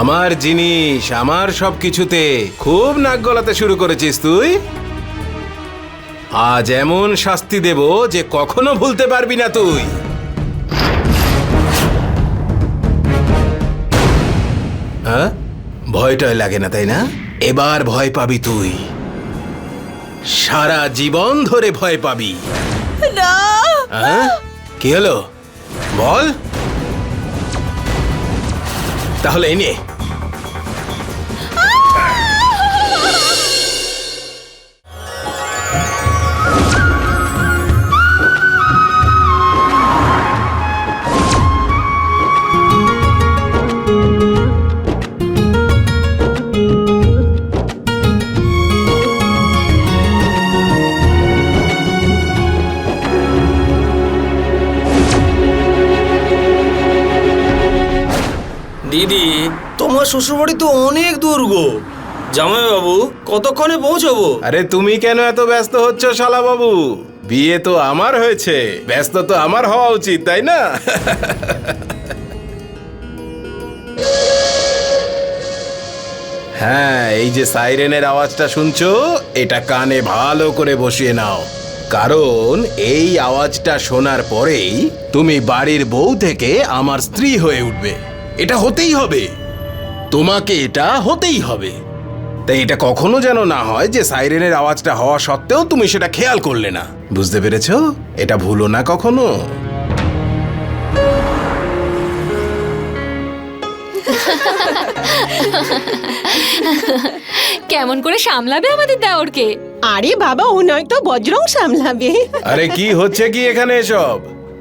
আমার জিনিস, আমার সবকিছুতে খুব নাক গলাতে শুরু করেছিস তুই। আজ এমন শাস্তি দেব যে কখনো ভুলতে পারবি না তুই। হ্যাঁ, ভয়টাই লাগে না তাই না? এবার ভয় পাবি তুই, সারা জীবন ধরে ভয় পাবি। না, হ্যাঁ, কি হলো বল তাহলে। এই নে। দিদি, তোমার শ্বশুরবাড়ি তো অনেক দূর গো। জামাইবাবু, কতক্ষণে পৌঁছবো? আরে তুমি কেন এত ব্যস্ত হচ্ছ শালা বাবু? বিয়ে তো আমার হয়েছে, ব্যস্ত তো আমার হওয়া উচিত তাই না? হ্যাঁ, এই যে সাইরেনের আওয়াজটা শুনছো, এটা কানে ভালো করে বসিয়ে নাও, কারণ এই আওয়াজটা শোনার পরেই তুমি বাড়ির বউ থেকে আমার স্ত্রী হয়ে উঠবে। এটা হতেই হবে, তোমাকে এটা হতেই হবে। তাই এটা কখনো যেন না হয় যে সাইরেনের আওয়াজটা হওয়া সত্ত্বেও তুমি সেটা খেয়াল করলে না। বুঝতে পেরেছো? এটা ভুলো না কখনো। কেমন করে সামলাবে আমাদের দেওরকে? আরে বাবা, ও নয়তো বজরং সামলাবে। আরে কি হচ্ছে কি এখানে এসব?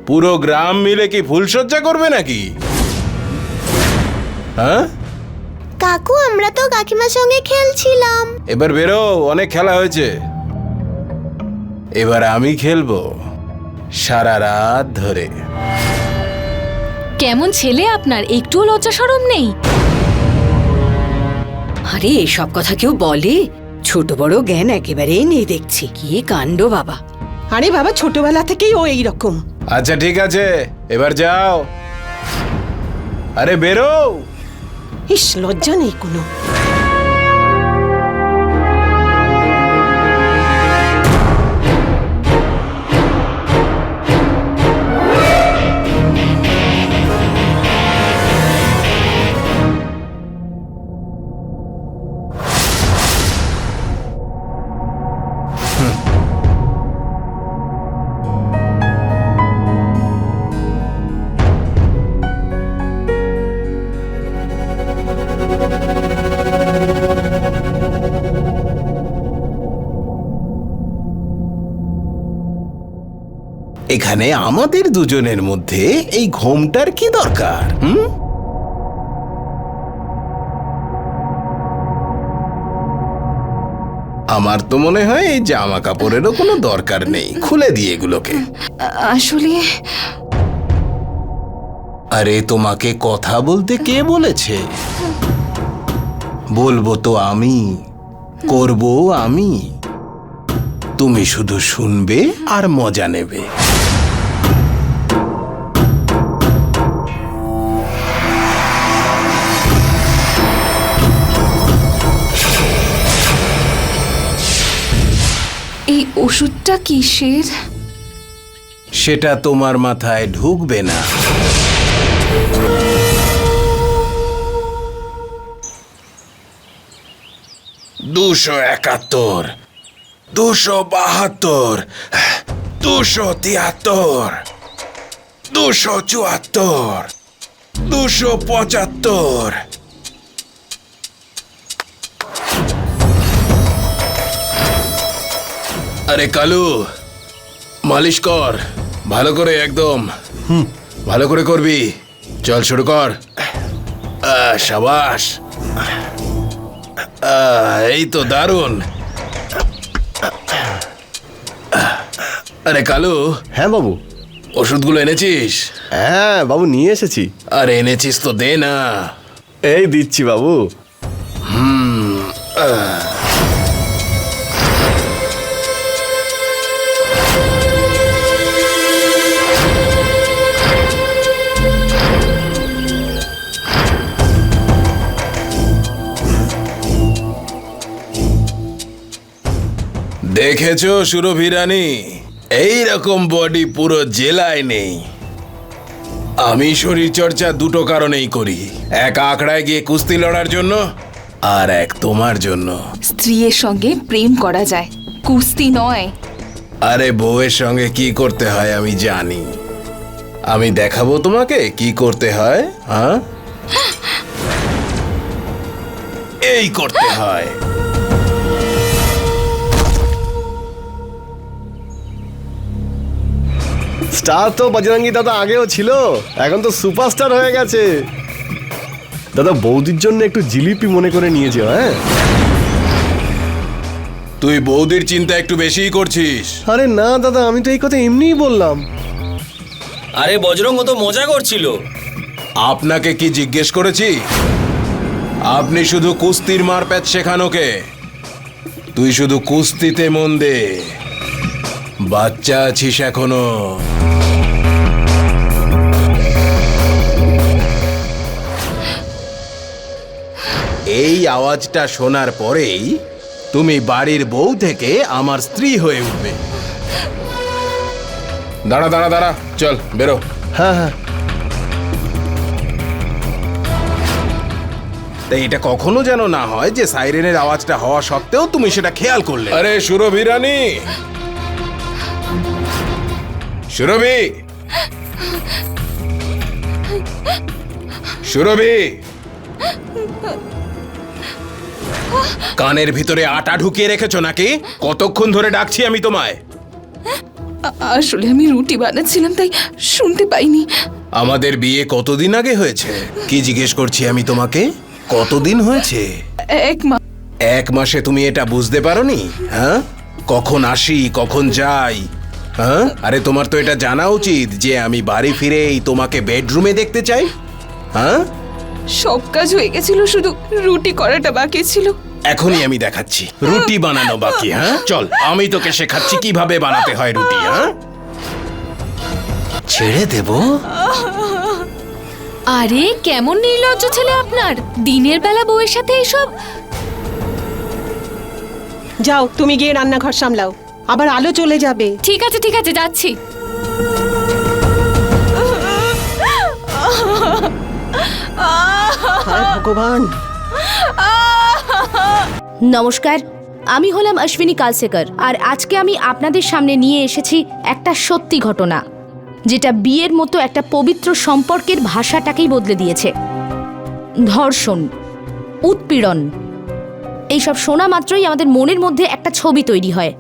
পুরো গ্রাম মিলে কি ফুলসজ্জা করবে নাকি? হ্যাঁ, কাকু, আমরা তো কাকিমার সঙ্গে খেলছিলাম। এবার বেরো, অনেক খেলা হয়েছে। এবার আমি খেলবো সারা রাত ধরে। কেমন ছেলে আপনার, একটুও লজ্জা শরম নেই? আরে এসব কথা কেউ বলে? ছোট বড় জ্ঞান একেবারেই নেই দেখছি। কি কাণ্ড বাবা! আরে বাবা, ছোটবেলা থেকেই ও এইরকম। আচ্ছা ঠিক আছে, এবার যাও। আরে বেরো। ইস, লজ্জা নেই কোনো। এখানে আমাদের দুজনের মধ্যে এই ঘোমটার কি দরকার? আমার তো মনে হয় এই জামা কাপড়েরও কোনো দরকার নেই, খুলে দিয়ে এগুলোকে। আসলে আরে তোমাকে কথা বলতে কে বলেছে? বলবো তো আমি, করব আমি, তুমি শুধু শুনবে আর মজা নেবে। এই ওষুধটা কিসের? সেটা তোমার মাথায় ঢুকবে না। 271, 272, 273, 274, 275। আরে কালু, মালিশ কর ভালো করে, একদম ভালো করে করবি। চল শুরু কর। শাবাশ, এই তো দারুণ। আরে কালু। হ্যাঁ বাবু। ওষুধগুলো এনেছিস? হ্যাঁ বাবু, নিয়ে এসেছি। আরে এনেছিস তো দে না। এই দিচ্ছি বাবু। দেখেছো সুরভি রানী, এইরকম বডি পুরো জেলায় নেই। আমি শরীর চর্চা দুটো কারণেই করি, এক আখড়ায় গিয়ে কুস্তি লড়ার জন্য, আর এক তোমার জন্য। স্ত্রীর সঙ্গে প্রেম করা যায়, কুস্তি নয়। আরে বউয়ের সঙ্গে কি করতে হয় আমি জানি। আমি দেখাবো তোমাকে কি করতে হয়। হ্যাঁ, এই করতে হয়। স্টার তো বজরঙ্গি দাদা আগেও ছিল, এখন তো সুপারস্টার হয়ে গেছে। দাদা বৌদির জন্য একটু জিলিপি মনে করে নিয়েছে। হ্যাঁ, তুই বৌদির চিন্তা একটু বেশিই করছিস। আরে না দাদা, আমি তো এই কথা এমনিই বললাম। আরে বজরং ও তো মজা করছিল। আপনাকে কি জিজ্ঞেস করেছি? আপনি শুধু কুস্তির মারপ্যাচ শেখানোকে, তুই শুধু কুস্তিতে মন দে, বাচ্চা আছিস এখনো। এই আওয়াজটা শোনার পরেই তুমি বাড়ির বউ থেকে আমার স্ত্রী হয়ে উঠবে। দাঁড়া দাঁড়া দাঁড়া, চল বেরো। হ্যাঁ হ্যাঁ, তাই এটা কখনো যেন না হয় যে সাইরেনের আওয়াজটা হওয়া সত্ত্বেও তুমি সেটা খেয়াল করলে। আরে সুরভি রানী, সুরভি, সুরভি, কানের ভিতরে আটা ঢুকিয়ে রেখেছো নাকি? কতক্ষণ ধরে ডাকছি আমি তোমায়। আসলে আমি রুটি বানাচ্ছিলাম, তাই শুনতে পাইনি। আমাদের বিয়ে কতদিন আগে হয়েছে? কি জিজ্ঞেস করছি আমি তোমাকে, কতদিন হয়েছে? এক মাসে তুমি এটা বুঝতে পারোনি? হ্যাঁ, কখন আসি কখন যাই। হ্যাঁ, আরে তোমার তো এটা জানা উচিত যে আমি বাড়ি ফিরেই তোমাকে বেডরুমে দেখতে চাই। হ্যাঁ, সব কাজ হয়ে গেছিল, শুধু রুটি করাটা বাকি ছিল। এখনই আমি দেখাচ্ছি রুটি বানানো বাকি। হ্যাঁ চল, আমি তোকে শেখাচ্ছি কিভাবে বানাতে হয় রুটি। হ্যাঁ, ছেড়ে দেব? আরে কেমন নির্লজ্জ ছেলে আপনার, দিনের বেলা বউয়ের সাথে এসব। যাও তুমি গিয়ে রান্নাঘর সামলাও, আবার আলো চলে যাবে। ঠিক আছে ঠিক আছে, যাচ্ছি। হায় ভগবান। নমস্কার, আমি হলাম অশ্বিনী কালসেকর, আর আজকে আমি আপনাদের সামনে নিয়ে এসেছি একটা সত্যি ঘটনা, যেটা বিয়ের মতো একটা পবিত্র সম্পর্কের ভাষাটাকেই বদলে দিয়েছে। ধর্ষণ, উৎপীড়ন, এইসব শোনা মাত্রই আমাদের মনের মধ্যে একটা ছবি তৈরি হয়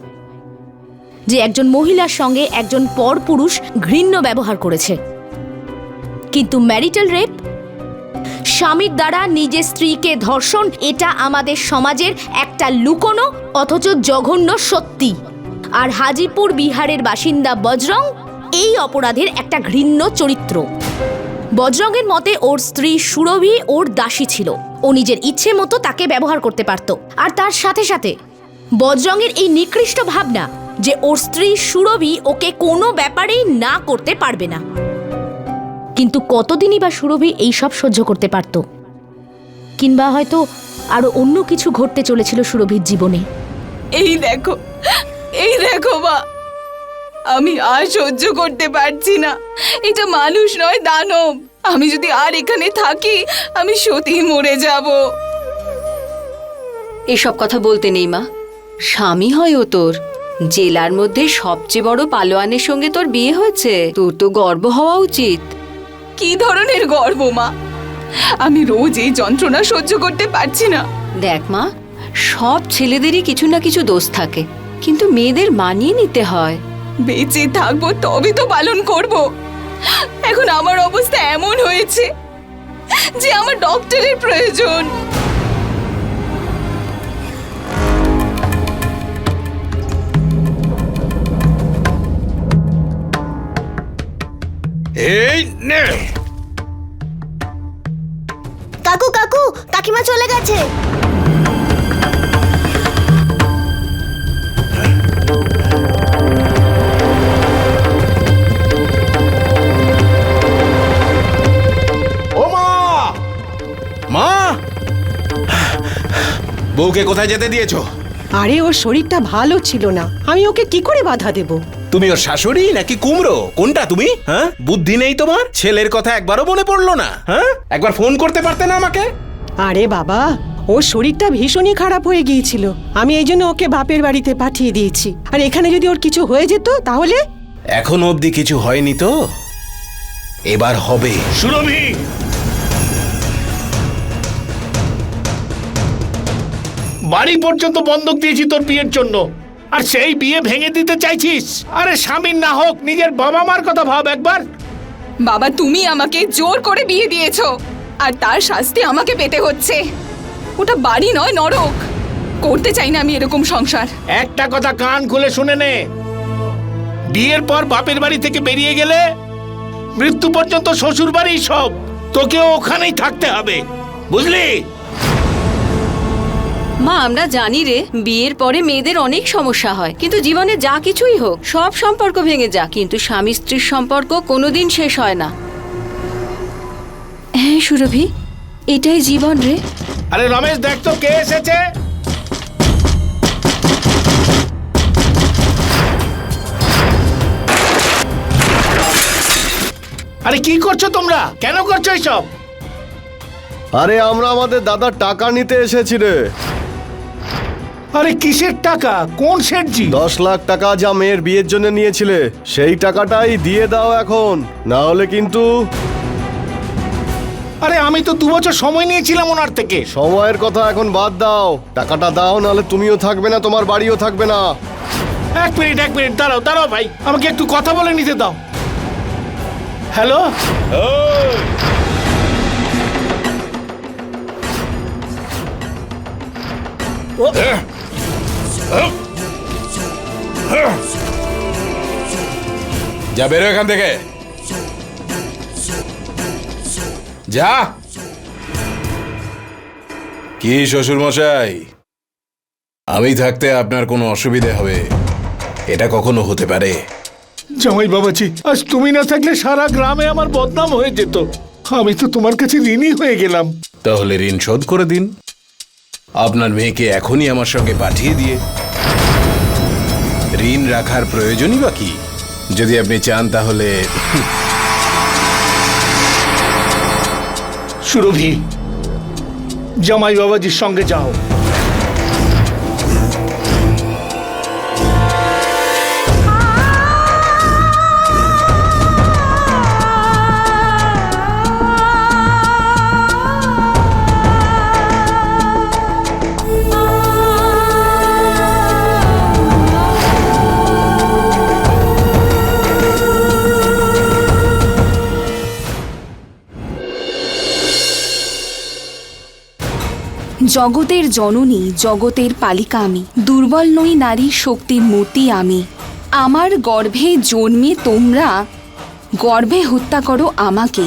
যে একজন মহিলার সঙ্গে একজন পরপুরুষ ঘৃণ্য ব্যবহার করেছে। কিন্তু ম্যারিটাল রেপ, স্বামীর দ্বারা নিজের স্ত্রীকে ধর্ষণ, এটা আমাদের সমাজের একটা লুকোনো অথচ জঘন্য সত্যি। আর হাজিপুর বিহারের বাসিন্দা বজরং এই অপরাধের একটা ঘৃণ্য চরিত্র। বজরংয়ের মতে ওর স্ত্রী সুরভি ওর দাসী ছিল, ও নিজের ইচ্ছে মতো তাকে ব্যবহার করতে পারত। আর তার সাথে সাথে বজরংয়ের এই নিকৃষ্ট ভাবনা যে ওর স্ত্রী সুরভি ওকে কোনো ব্যাপারেই না করতে পারবে না। কিন্তু কতদিনই বা সুরভি এইসব সহ্য করতে পারত? কিংবা হয়তো আরো অন্য কিছু ঘটতে চলেছিল সুরভির জীবনে। এই দেখো, এই দেখো মা, আমি আর সহ্য করতে পারছি না। এটা মানুষ নয়, দানব। আমি যদি আর এখানে থাকি, আমি সত্যিই মরে যাব। এসব কথা বলতে নেই মা, স্বামী হয় ও তোর। জেলার মধ্যে সবচেয়ে বড় পালোয়ানের সঙ্গে তোর বিয়ে হয়েছে, তোর তো গর্ব হওয়া উচিত। কি ধরনের গর্ব মা? আমি রোজ এই যন্ত্রণা সহ্য করতে পারছি না। দেখ মা, সব ছেলেদেরই কিছু না কিছু দোষ থাকে, কিন্তু মেয়েদের মানিয়ে নিতে হয়। বেঁচে থাকবো তবে তো পালন করব। এখন আমার অবস্থা এমন হয়েছে যে আমার ডক্টরের প্রয়োজন। এই নে। কাকু কাকু, কাকিমা চলে গেছে। ও মা, মা, বউকে কোথায় যেতে দিয়েছো? আরে ওর শরীরটা ভালো ছিল না, আমি ওকে কি করে বাধা দেব? তুমি ওর শাশুড়ি নাকি কুমড়ো, কোনটা তুমি? হ্যাঁ, বুদ্ধি নেই তোমার? ছেলের কথা একবারও মনে পড়লো না? হ্যাঁ, একবার ফোন করতে পারতে না আমাকে? আরে বাবা, ওর শরীরটা ভীষণই খারাপ হয়ে গিয়েছিল, আমি এই জন্য ওকে বাপের বাড়িতে পাঠিয়ে দিয়েছি। আর এখানে যদি ওর কিছু হয়ে যেত তাহলে? এখনো অবধি কিছু হয়নি তো, এবার হবে। সুরভি, বাড়ি পর্যন্ত বন্ধক দিয়েছি তোর বিয়ের জন্য, আর সেই বিয়ে ভেঙে দিতে চাইছিস? আরে স্বামীর না হোক, নিজের বাবা মার কথা ভাব একবার। বাবা, তুমি আমাকে জোর করে বিয়ে দিয়েছো, আর তার শাস্তি আমাকে পেতে হচ্ছে। ওটা বাড়ি নয়, নরক। করতে চাই না আমি এরকম সংসার। একটা কথা কান খুলে শুনে নে, বিয়ের পর বাপের বাড়ি থেকে বেরিয়ে গেলে মৃত্যু পর্যন্ত শ্বশুর বাড়ি সব, তোকেও ওখানেই থাকতে হবে, বুঝলি? মা, আমরা জানি রে, বিয়ের পরে মেয়েদের অনেক সমস্যা হয়, কিন্তু জীবনে যা কিছুই হোক সব সম্পর্ক ভেঙে যা, কিন্তু স্বামী স্ত্রীর সম্পর্ক কোনোদিন শেষ হয় না। হ্যাঁ সুরভি, এটাই জীবন রে। আরে রমেশ, দেখ তো কে এসেছে। আরে কি করছো তোমরা, কেন করছো এইসব? আরে আমরা আমাদের দাদার টাকা নিতে এসেছি রে। আরে কিসের টাকা, কোন শেঠজি? 10 লাখ টাকা যা মেয়ের বিয়ের জন্য নিয়েছিলে, সেই টাকাটাই দিয়ে দাও এখন, না হলে কিন্তু। আরে আমি তো 2 বছর সময় নিয়েছিলাম ওনার থেকে। সময়ের কথা এখন বাদ দাও, টাকাটা দাও, নাহলে তুমিও থাকবে না, তোমার বাড়িও থাকবে না। এক মিনিট দাঁড়াও দাঁড়াও ভাই, আমাকে একটু কথা বলে নিতে দাও। হ্যালো, যা, বেরো এখান থেকে, যা। কি শ্বশুর মশাই, আমি থাকতে আপনার কোনো অসুবিধে হবে, এটা কখনো হতে পারে? জামাই বাবাজি, আজ তুমি না থাকলে সারা গ্রামে আমার বদনাম হয়ে যেত। আমি তো তোমার কাছে ঋণী হয়ে গেলাম। তাহলে ঋণ শোধ করে দিন, আপনার মেয়েকে এখনই আমার সঙ্গে পাঠিয়ে দিয়ে। ঋণ রাখার প্রয়োজনই বা কি? যদি আপনি চান তাহলে। সুরভি, জামাই বাবাজির সঙ্গে যাও। জগতের জননী, জগতের পালিকা আমি, দুর্বল নই নারী, শক্তির মূর্তি আমি। আমার গর্ভে জন্মে তোমরা গর্ভে হত্যা করো আমাকে।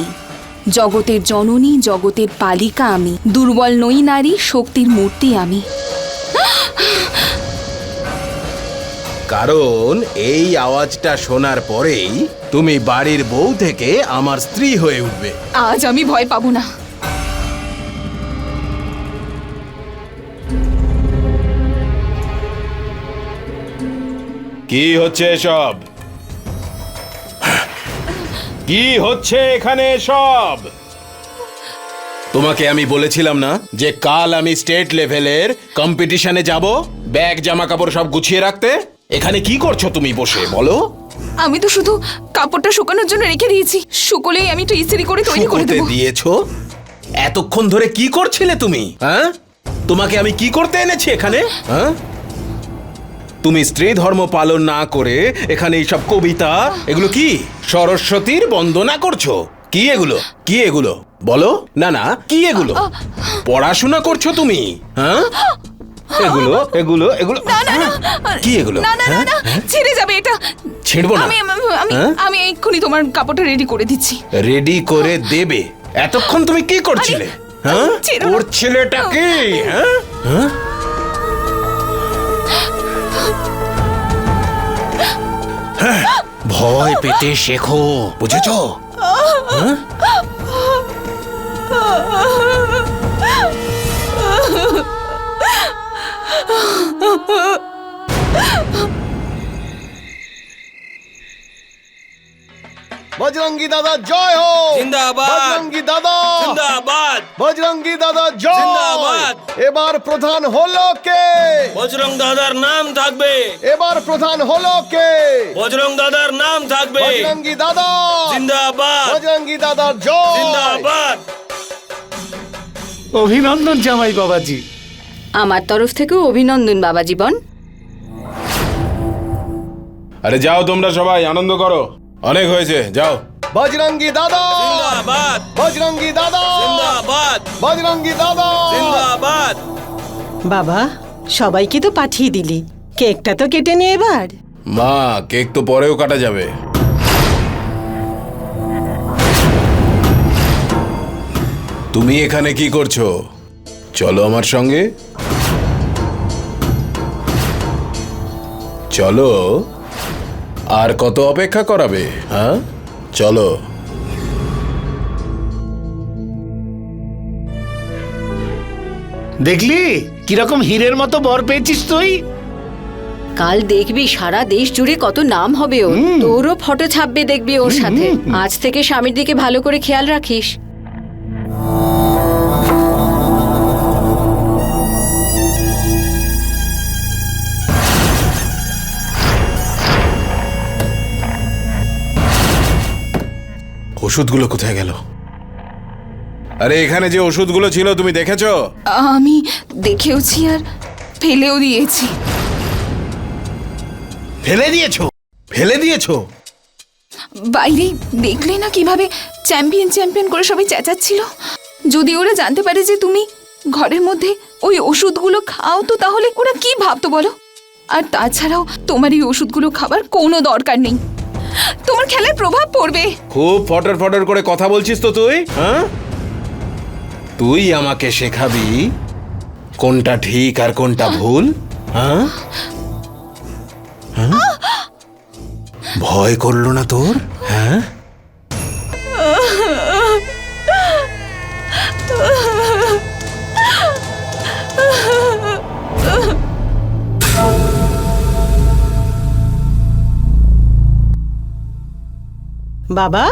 জগতের জননী, জগতের পালিকা আমি, দুর্বল নই নারী, শক্তির মূর্তি আমি। কারণ এই আওয়াজটা শোনার পরেই তুমি বাড়ির বউ থেকে আমার স্ত্রী হয়ে উঠবে। আজ আমি ভয় পাবো না। কি হচ্ছে এসব? কি হচ্ছে এখানে সব? তোমাকে আমি বলেছিলাম না যে কাল আমি স্টেট লেভেলের কম্পিটিশনে যাব, ব্যাগ জামা কাপড় সব গুছিয়ে রাখতে? এখানে কি করছো তুমি বসে, বলো? আমি তো শুধু কাপড়টা শুকানোর জন্য রেখে দিয়েছি, শুকলেই আমি তো ইস্ত্রি করে তৈরি করে শুকোতে দেব। দিয়েছো? এতক্ষণ ধরে কি করছিলে তুমি? হ্যাঁ, তোমাকে আমি কি করতে এনেছি এখানে? হ্যাঁ, তুমি স্ত্রী ধর্ম পালন না করে এখানে এইসব কবিতা, এগুলো কি সরস্বতীর বন্দনা করছো? কি এগুলো, কি এগুলো বলো? না না, কি এগুলো? পড়াশোনা করছো তুমি? হ্যাঁ, এগুলো এগুলো এগুলো কি এগুলো? না না না না, ছেড়ে যাবে এটা। ছেড়বো না। আমি আমি আমি এক্ষুনি তোমার কাপড়টা রেডি করে দিচ্ছি। রেডি করে দেবে? এতক্ষণ তুমি কি করছিলে? হ্যাঁ, ছেড়ো না। ওর ছেলেটা কি? হ্যাঁ হ্যাঁ, ভয় পেতে শেখো, বুঝেছো? হ্যাঁ? বজরঙ্গি দাদা জয় হো। জিন্দাবাদ। বজরঙ্গি দাদা জিন্দাবাদ। বজরঙ্গি দাদা জয়। জিন্দাবাদ। এবার প্রধান হলো কে? বজরং দাদার নাম থাকবে। এবার প্রধান হলো কে? বজরং দাদার নাম থাকবে। বজরঙ্গি দাদা জিন্দাবাদ। বজরঙ্গি দাদার জয়। জিন্দাবাদ। অভিনন্দন জামাই বাবাজি। আমার তরফ থেকেও অভিনন্দন বাবা জীবন। আরে যাও তোমরা সবাই আনন্দ করো, অনেক হয়েছে, যাও। বজরঙ্গি দাদা জিন্দাবাদ। বজরঙ্গি দাদা জিন্দাবাদ। বজরঙ্গি দাদা জিন্দাবাদ। বাবা, সবাইকে তো পাঠিয়ে দিলি, কেকটা তো কেটে নে এবার। মা, কেক তো পরেও কাটা যাবে। তুমি এখানে কি করছো? চলো আমার সঙ্গে। চলো, আর কত অপেক্ষা করাবে? হ্যাঁ, চলো। দেখলি কিরকম হীরের মতো বর পেয়েছিস তুই? কাল দেখবি সারা দেশ জুড়ে কত নাম হবে ওর। তোরও ফটো ছাপবে দেখবি ওর সাথে। আজ থেকে স্বামীর দিকে ভালো করে খেয়াল রাখিস। ওষুধগুলো কোথায় গেল? আরে এখানে যে ওষুধগুলো ছিল তুমি দেখেছো? আমি দেখেওছি আর ফেলেও দিয়েছি। ফেলে দিয়েছো? ফেলে দিয়েছো? বাইরে দেখলে না কিভাবে চ্যাম্পিয়ন চ্যাম্পিয়ন করে সবাই চেঁচাচ্ছিল। যদি ওরা জানতে পারে যে তুমি ঘরের মধ্যে ওই ওষুধগুলো খাও তো তাহলে ওরা কি ভাবতো বলো? আর তাছাড়াও তোমার এই ওষুধগুলো খাবার কোনো দরকার নেই, তোমার খেলার প্রভাব পড়বে। খুব ফটর ফটর করে কথা বলছিস তো তুই, হ্যাঁ? তুই আমাকে শেখাবি কোনটা ঠিক আর কোনটা ভুল, হ্যাঁ? হ্যাঁ? ভয় করলো না তোর? হ্যাঁ, বাবা,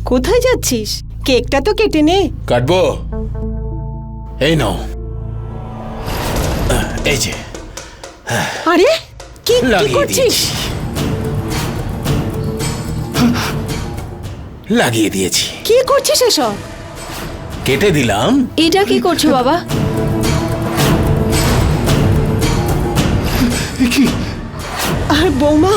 কোথায় যাচ্ছিস? কেকটা তো কেটে নে। কাটবো। এই নাও, এই যে আরে কি কি লাগিয়ে করছিস? দিয়েছি, লাগিয়ে দিয়েছি। কি করছিস এসব? কেটে দিলাম। এটা কি করছো বাবা? আর বৌমা,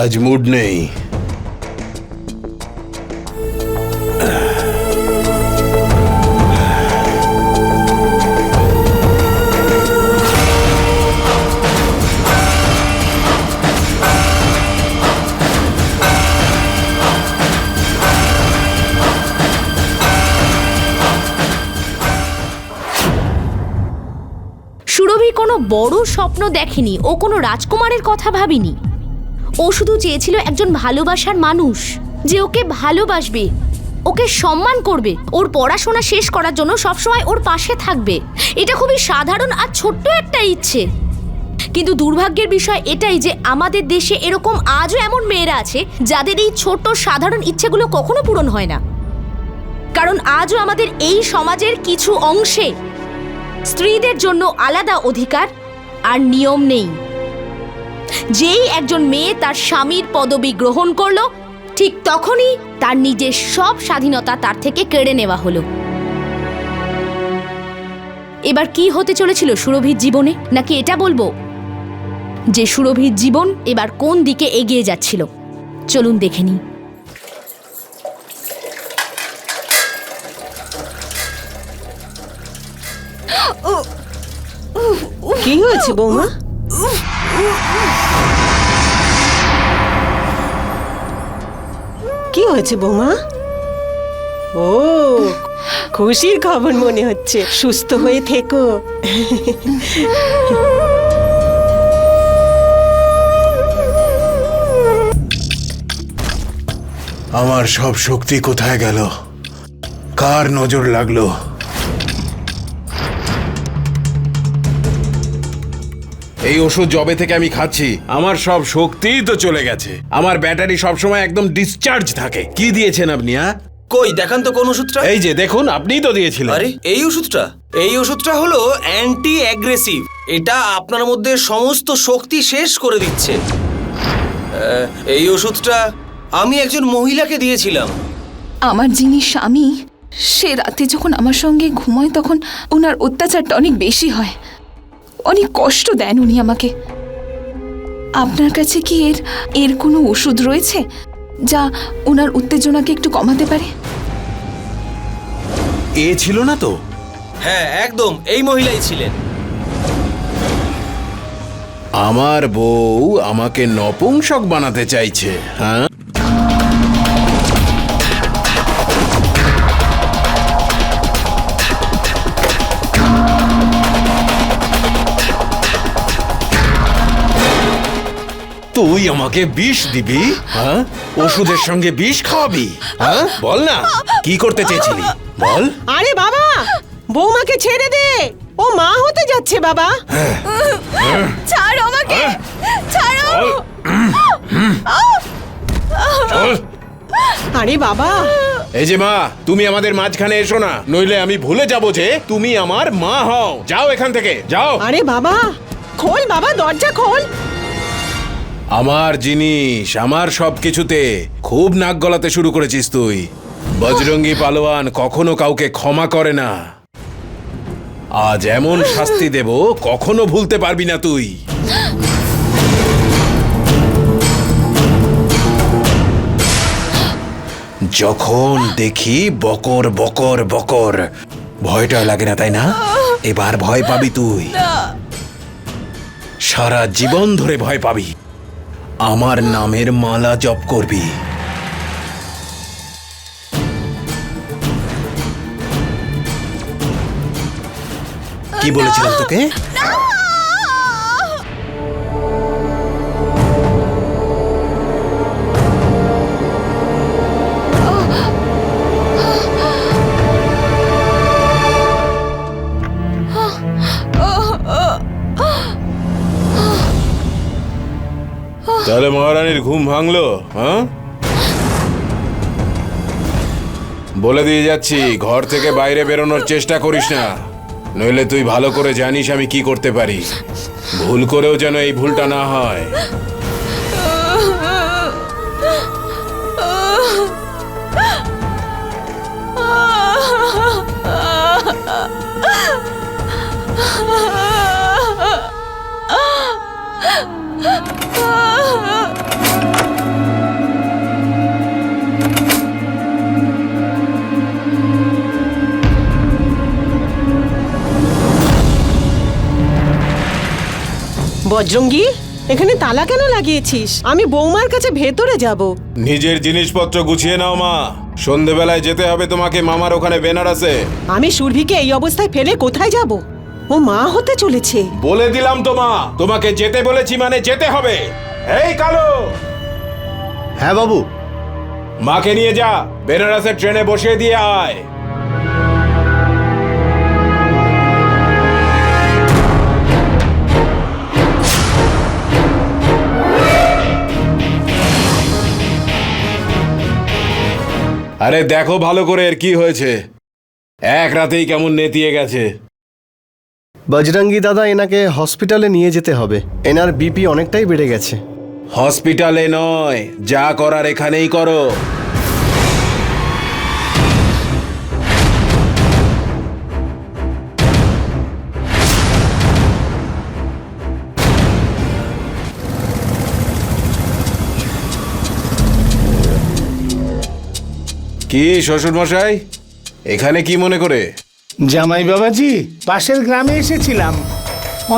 আজ মুড নেই। সুরভি কোনো বড় স্বপ্ন দেখেনি, ও কোনো রাজকুমারের কথা ভাবেনি। ও শুধু চেয়েছিল একজন ভালোবাসার মানুষ যে ওকে ভালোবাসবে, ওকে সম্মান করবে, ওর পড়াশোনা শেষ করার জন্য সবসময় ওর পাশে থাকবে। এটা খুবই সাধারণ আর ছোট্ট একটা ইচ্ছে, কিন্তু দুর্ভাগ্যের বিষয় এটাই যে আমাদের দেশে এরকম আজও এমন মেয়েরা আছে যাদের এই ছোট সাধারণ ইচ্ছেগুলো কখনো পূরণ হয় না। কারণ আজও আমাদের এই সমাজের কিছু অংশে স্ত্রীদের জন্য আলাদা অধিকার আর নিয়ম নেই। যেই একজন মেয়ে তার স্বামীর পদবি গ্রহণ করলো, ঠিক তখনই তার নিজের সব স্বাধীনতা তার থেকে কেড়ে নেওয়া হলো। এবার কি হতে চলেছিল সুরভির জীবনে, নাকি এটা বলবো যে সুরভির জীবন এবার কোন দিকে এগিয়ে যাচ্ছিল? চলুন দেখে নিই। কি হয়েছে বৌমা? কি হয়েছে বৌমা? ও, খুশির খবর মনে হচ্ছে। সুস্থ হয়ে থেকো। আমার সব শক্তি কোথায় গেল? কার নজর লাগলো? এই ওষুধ জবে থেকে আমি খাচ্ছি, আমার সব শক্তিই তো চলে গেছে। আমার ব্যাটারি সবসময় একদম ডিসচার্জ থাকে। কি দিয়েছেন আপনি? কই দেখান তো কোন ওষুধটা। এই যে দেখুন, আপনিই তো দিয়েছিলেন। আরে এই ওষুধটা হলো অ্যান্টি অ্যাগ্রেসিভ। এটা আপনার মধ্যে সমস্ত শক্তি শেষ করে দিচ্ছে। এই ওষুধটা আমি একজন মহিলাকে দিয়েছিলাম। আমার যিনি স্বামী, সে রাতে যখন আমার সঙ্গে ঘুমায় তখন ওনার অত্যাচারটা অনেক বেশি হয়, অনেক কষ্ট দেন উনি আমাকে। আপনার কাছে কি এর কোনো ওষুধ রয়েছে যা ওনার উত্তেজনাকে একটু কমাতে পারে? এ ছিল না তো? হ্যাঁ, একদম এই মহিলাই ছিলেন। আমার বউ আমাকে নপুংসক বানাতে চাইছে। হ্যাঁ, তুই আমাকে বিষ দিবি? হ্যাঁ, ওষুধের সঙ্গে বিষ খাওয়াবি? হ্যাঁ, বল না কি করতে চেয়েছিলি, বল। আরে বাবা, বৌমাকে ছেড়ে দে, ও মা হতে যাচ্ছে বাবা। ছাড়ো আমাকে, ছাড়ো। আরে বাবা, এই যে মা, তুমি আমাদের মাঝখানে এসো না, নইলে আমি ভুলে যাব যে তুমি আমার মা হও। যাও এখান থেকে, যাও। আরে বাবা, খোল বাবা, দরজা খোল। আমার জিনিস, আমার সবকিছুতে খুব নাক গলাতে শুরু করেছিস তুই। বজরঙ্গী পালোয়ান কখনো কাউকে ক্ষমা করে না। আজ এমন শাস্তি দেব কখনো ভুলতে পারবি না তুই। যখন দেখি বকর বকর বকর, ভয়টা লাগে না তাই না? এবার ভয় পাবি তুই, সারা জীবন ধরে ভয় পাবি। আমার নামের মালা জপ করবি। কি বলেছিলাম তোকে? তাহলে মহারানীর ঘুম ভাঙলো? হ্যাঁ, বলে দিয়ে যাচ্ছি, ঘর থেকে বাইরে বেরোনোর চেষ্টা করিস না, নইলে তুই ভালো করে জানিস আমি কি করতে পারি। ভুল করেও যেন এই ভুলটা না হয়। বজরঙ্গী, এখানে তালা কেন লাগিয়েছিস? আমি বৌমার কাছে ভেতরে যাব। নিজের জিনিসপত্র গুছিয়ে নাও মা, সন্ধেবেলায় যেতে হবে তোমাকে মামার ওখানে বেনারসে। আমি সুরভিকে এই অবস্থায় ফেলে কোথায় যাব? ও মা হতে চলেছে। বলে দিলাম তো মা, তোমাকে যেতে বলেছি মানে যেতে হবে। এই কালো, হ্যাঁ বাবু। মাকে নিয়ে যা, বেনারসের ট্রেনে বসিয়ে দিয়ে আয়। আরে দেখো ভালো করে এর কি হয়েছে, এক রাতেই কেমন নেতিয়ে গেছে। বজরঙ্গি দাদা, এনাকে হসপিটালে নিয়ে যেতে হবে। এনার বিপি অনেকটাই বেড়ে গেছে। হসপিটালে নয়, যা করার এখানেই করো। কি শ্বশুর মশাই, এখানে কি মনে করে? জামাই বাবাজি, পাশের গ্রামে এসেছিলাম।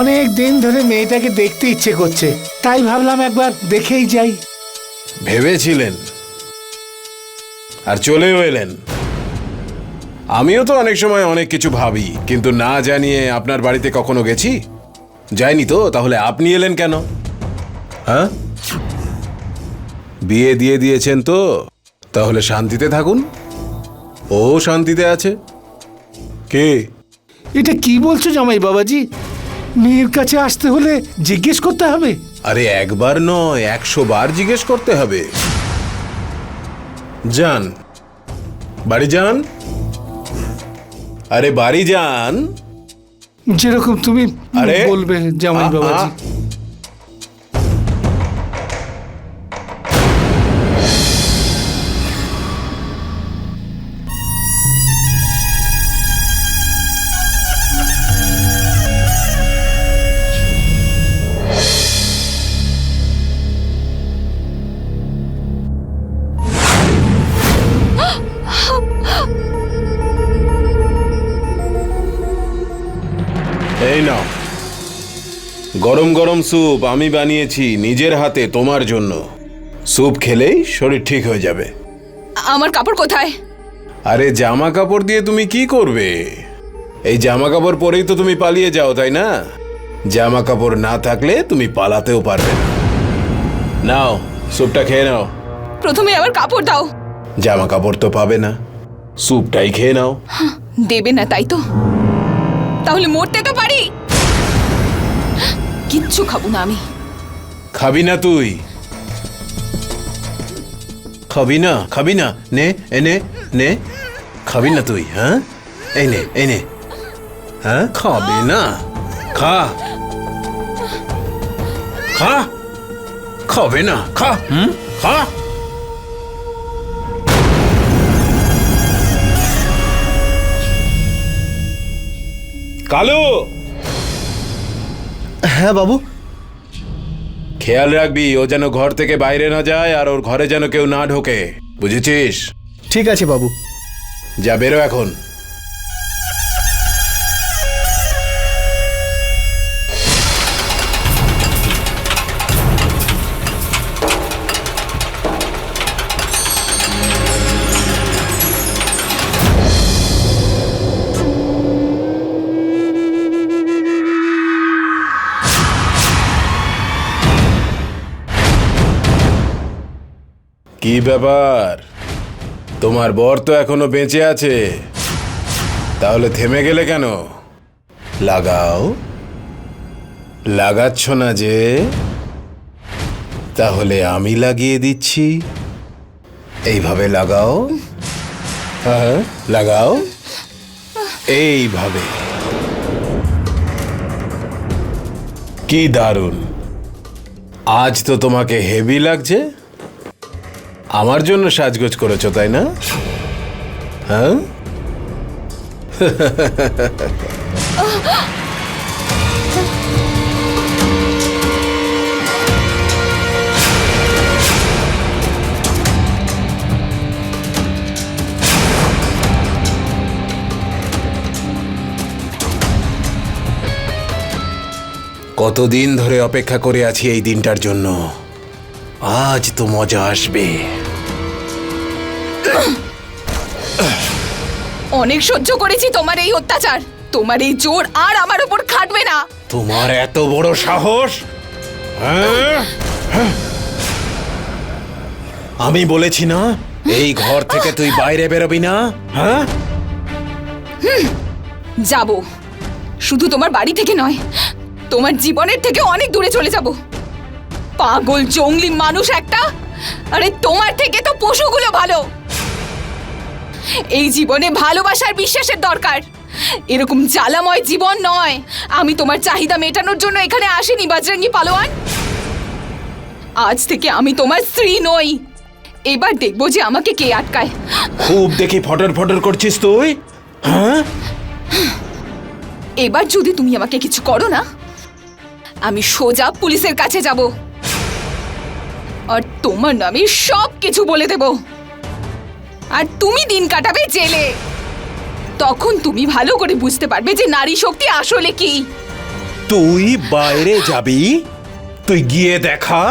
অনেক দিন ধরে মেয়েটাকে দেখতে ইচ্ছে করছে, তাই ভাবলাম একবার দেখেই যাই। ভেবেছিলেন আর চলেও এলেন। আমিও তো অনেক সময় অনেক কিছু ভাবি, কিন্তু না জানিয়ে আপনার বাড়িতে কখনো গেছি? যাইনি তো, তাহলে আপনি এলেন কেন? হ্যাঁ, বিয়ে দিয়ে দিয়েছেন তো, তাহলে শান্তিতে থাকুন। ও শান্তিতে আছে। কে? এটা কি বলছো জামাই বাবাজি? মেয়ের কাছে আসতে হলে জিজ্ঞেস করতে হবে? আরে একবার নয়, 100 বার জিজ্ঞেস করতে হবে। যান, বাড়ি যান। আরে বাড়ি যান। যেরকম তুমি আরে বলবে জামাই বাবাজি। এই নাও, গরম গরম স্যুপ আমি বানিয়েছি নিজের হাতে তোমার জন্য। স্যুপ খেলেই শরীর ঠিক হয়ে যাবে। আমার কাপড় কোথায়? আরে জামা কাপড় দিয়ে তুমি কি করবে? এই জামা কাপড় পরেই তো তুমি পালিয়ে যাও, তাই না? জামা কাপড় না থাকলে তুমি পালাতেও পারবে না। নাও, স্যুপটা খেয়ে নাও। প্রথমে আমার কাপড় দাও। জামা কাপড় তো পাবে না, স্যুপটাই খেয়ে নাও। দেবে না তাই তো? তাহলে মরতে তো পারি। কিচ্ছু খাবো না আমি। খাবি না তুই? খাবি না? খাবি না? নে এনে নে। খাবি না তুই? হ্যাঁ, এই নে এই নে। হ্যাঁ, খাবি না? খা খা। খাবে না? খা। খা। কালু, হ্যাঁ বাবু। খেয়াল রাখবি ও যেন ঘর থেকে বাইরে না যায়, আর ওর ঘরে যেন কেউ না ঢোকে, বুঝেছিস? ঠিক আছে বাবু। যা, বেরো এখন। কি ব্যাপার, তোমার বর তো এখনো বেঁচে আছে, তাহলে থেমে গেলে কেন? লাগাও। লাগাচ্ছ না যে? তাহলে আমি লাগিয়ে দিচ্ছি। এইভাবে লাগাও। হ্যাঁ, লাগাও এইভাবে। কি দারুণ! আজ তো তোমাকে হেভি লাগছে। আমার জন্য সাজগোজ করেছো, তাই না? হ্যাঁ, কতদিন ধরে অপেক্ষা করে আছি এই দিনটার জন্য। আজ তো মজা আসবে। অনেক সহ্য করেছি তোমার এই অত্যাচার। তোমার এই জোর আর আমার উপর খাটবে না। তোমার এত বড় সাহস! হ্যাঁ? আমি বলেছি না এই ঘর থেকে তুই বাইরে বেরোবি না? হ্যাঁ, যাব। শুধু তোমার বাড়ি থেকে নয়, তোমার জীবনের থেকে অনেক দূরে চলে যাব। পাগল জঙ্গলি মানুষ একটা। আরে তোমার থেকে তো পশুগুলো ভালো। এই জীবনে ভালোবাসার বিশ্বাসের দরকার, এরকম জ্বালাময় জীবন নয়। আমি তোমার চাহিদা মেটানোর জন্য এখানে আসিনি বজরঙ্গী পালোয়ান। আজ থেকে আমি তোমার স্ত্রী নই। এবার দেখবো যে আমাকে কে আটকায়। খুব দেখি ফটর ফটর করছিস তুই। হ্যাঁ, এবার যদি তুমি আমাকে কিছু করো না, আমি সোজা পুলিশের কাছে যাব আর তোমার নামে সব কিছু বলে দেব, আর তুমি দিন কাটাবে জেলে। তখন তুমি ভালো করে বুঝতে পারবে যে নারী শক্তি আসলে কি। তুই বাইরে যাবি, তুই গিয়ে দেখা।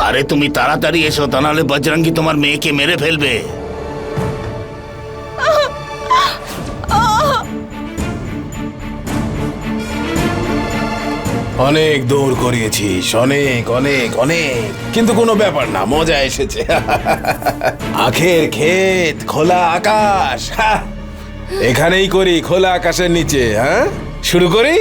আরে তুমি তাড়াতাড়ি এসো, তা নাহলে বজরঙ্গী তোমার মেয়েকে মেরে ফেলবে। অনেক দৌড় করিয়েছিস, অনেক অনেক অনেক, কিন্তু কোনো ব্যাপার না, মজা এসেছে। আখের ক্ষেত, খোলা আকাশ, হা! এখানেই করি, খোলা আকাশের নিচে। হ্যাঁ, শুরু করি।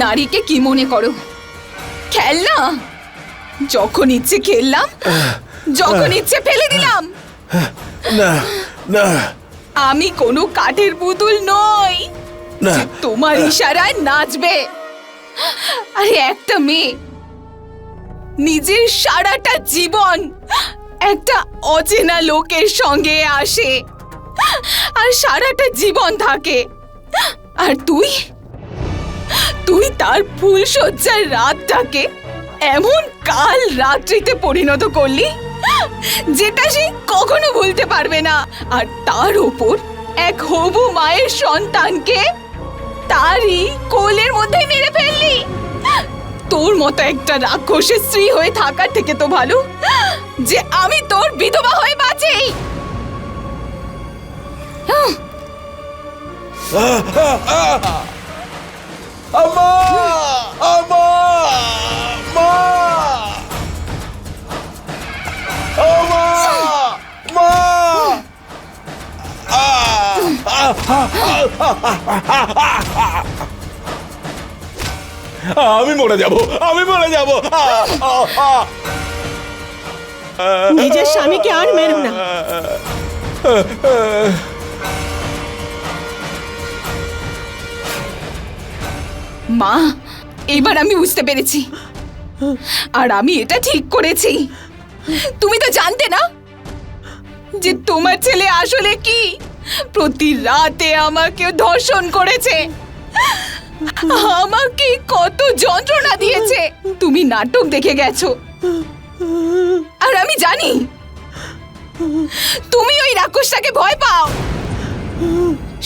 নারীকে কি মনে করো? খেলনা? যখন ইচ্ছে খেললাম, যখন ইচ্ছে ফেলে দিলাম। না না, আমি কোনো কাঠের পুতুল নই না। যে তোমার ইশারায় নাচবে। আরে একটা মেয়ে নিজের সারাটা জীবন একটা অচেনা লোকের সঙ্গে আসে আর সারাটা জীবন থাকে, আর তুই তার ফুলশয্যার রাতটাকে এমন কাল রাত্রিতে পরিণত করলি যেটা সে কখনো ভুলতে পারবে না। আর তার ওপর এক হবু মায়ের সন্তানকে তারই কোলের মধ্যে মেরে ফেললি। তোর মতো একটা রাক্ষসের স্ত্রী হয়ে থাকার থেকে তো ভালো যে আমি তোর বিধবা হয়ে বাঁচি। আমা, আমা, মা, আমা, মা। আমি মরে যাব, আমি মরে যাব। নিজের স্বামীকে আর মেরো না। মা, এবার আমি বুঝতে পেরেছি, আর আমি এটা ঠিক করেছি। তুমি তো জানতে না যে তোমার ছেলে আসলে কি। প্রতি রাতে আমাকে ধর্ষণ করেছে, আমাকে কত যন্ত্রণা দিয়েছে। তুমি নাটক দেখে গেছো, আর আমি জানি তুমি ওই রাক্ষসটাকে ভয় পাও।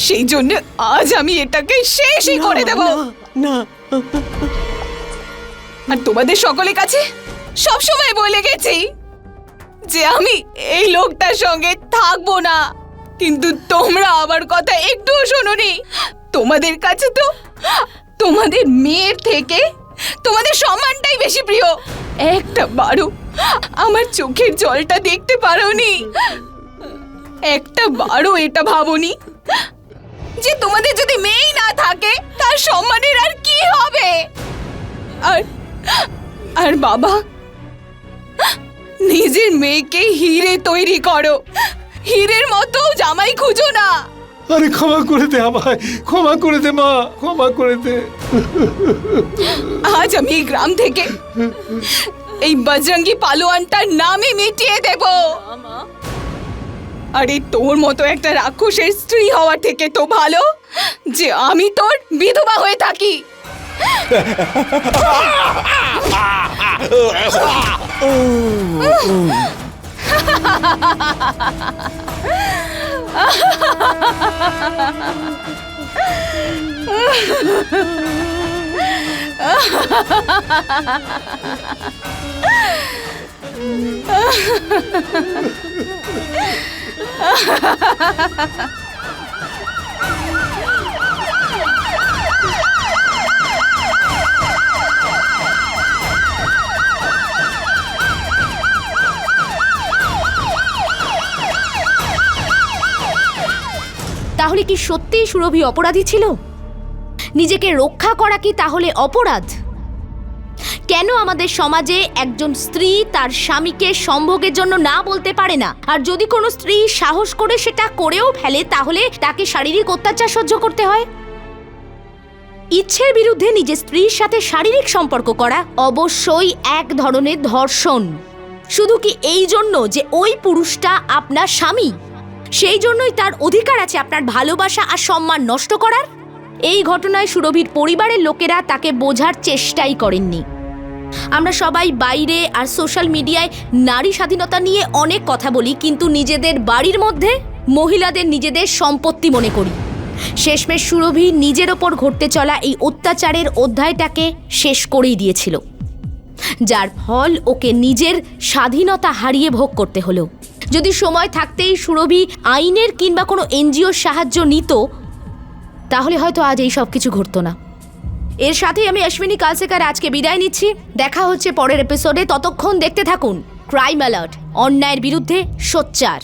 সেই জন্য আজ আমি এটাকে শেষই করে দেব। না, আর তোমাদের সকলের কাছে সব সময় বলে গেছি যে আমি এই লোকটার সঙ্গে থাকবো না, কিন্তু তোমরা আমার কথা একটুও শোনোনি। তোমাদের কাছে তো তোমাদের মেয়ের থেকে তোমাদের সম্মানটাই বেশি প্রিয়। একটা বারো আমার চোখের জলটা দেখতে পারোনি, একটা বারো এটা ভাবোনি যে তোমাদের যদি মেয়েই না থাকে তার সম্মানের আর কি হবে। আর আর বাবা, নিজের মেয়েকে হিরে তৈরি করো, হীরের মতো জামাই খুঁজো না। আরে ক্ষমা করে দে আমায়, ক্ষমা করে দে মা, ক্ষমা করে দে। আজ আমি এই গ্রাম থেকে এই বজরঙ্গি পালোয়ানটার নামে মিটিয়ে দেব। আরে তোর মতো একটা রাক্ষসের স্ত্রী হওয়ার থেকে তো ভালো যে আমি তোর বিধবা হয়ে থাকি। তাহলে কি সত্যিই সুরভি অপরাধী ছিল? নিজেকে রক্ষা করা কি তাহলে অপরাধ? কেন আমাদের সমাজে একজন স্ত্রী তার স্বামীকে সম্ভোগের জন্য না বলতে পারে না, আর যদি কোনো স্ত্রী সাহস করে সেটা করেও ফেলে তাহলে তাকে শারীরিক অত্যাচার সহ্য করতে হয়? ইচ্ছের বিরুদ্ধে নিজের স্ত্রীর সাথে শারীরিক সম্পর্ক করা অবশ্যই এক ধরনের ধর্ষণ। শুধু কি এই জন্য যে ওই পুরুষটা আপনার স্বামী, সেই জন্যই তার অধিকার আছে আপনার ভালোবাসা আর সম্মান নষ্ট করার? এই ঘটনায় সুরভির পরিবারের লোকেরা তাকে বোঝার চেষ্টাই করেননি। আমরা সবাই বাইরে আর সোশ্যাল মিডিয়ায় নারী স্বাধীনতা নিয়ে অনেক কথা বলি, কিন্তু নিজেদের বাড়ির মধ্যে মহিলাদের নিজেদের সম্পত্তি মনে করি। শেষমেশ সুরভি নিজের ওপর ঘটতে চলা এই অত্যাচারের অধ্যায়টাকে শেষ করেই দিয়েছিল, যার ফল ওকে নিজের স্বাধীনতা হারিয়ে ভোগ করতে হলো। যদি সময় থাকতেই সুরভি আইনের কিংবা কোনো এনজিওর সাহায্য নিত তাহলে হয়তো আজ এই সব কিছু ঘটতো না। এর সাথেই আমি অশ্বিনী কালসেকার আজকে বিদায় নিচ্ছি। দেখা হচ্ছে পরের এপিসোডে। ততক্ষণ দেখতে থাকুন ক্রাইম অ্যালার্ট, অন্যায়ের বিরুদ্ধে সোচ্চার।